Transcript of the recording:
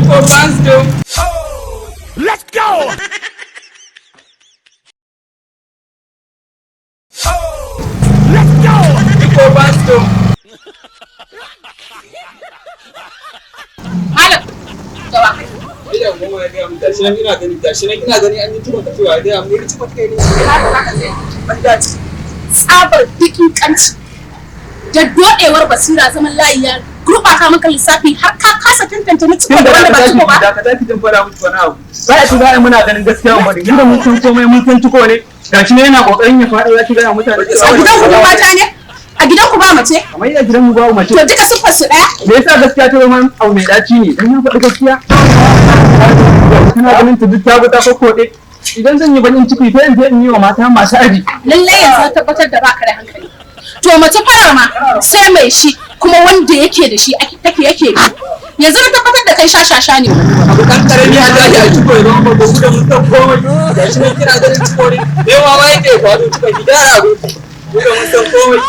Iko Banzo. Let's go! Let's go! Iko Banzo. Malam, gaba. Ina goma ya gaya mun gashi nan ina gani an yi tuba ka cewa dai amma ni tuba kai ne. Wanda tsabar dikin kanci da dodewar basira zaman layi ya gurbata maka lissafi har ka kasa tantance na cikin da wanda ba ciko ba. Da ka zaki din fara muku wani abu. Ba ya tuba muna ganin gaskiya mu da mun san komai mun san ciko ne. Gashi ne yana kokarin ya faɗa zaki ga mutane. A gidan ku mata ne? A gidan ku ba mace? Amma ina gidan mu ba mace. To duka siffar su daya? Me yasa gaskiya ta zama abu mai daci ne? Dan ya faɗi gaskiya. Kana ganin ta duk ta buta kokode. Idan zan yi bakin ciki sai in je in yi wa mata masu aji. Lallai yanzu tabbatar da baka da hankali. To mace farar ma sai mai shi kuma wanda yake da shi take yake bi. Yanzu na tabbatar da kai shashasha ne. Abu kan karami ya tashi a ciko idan ba ku da mutan komai. Gashi ne kina ganin ciko ne. Me ma wai ke faɗo ciko gidara ku. Ku da mutan komai.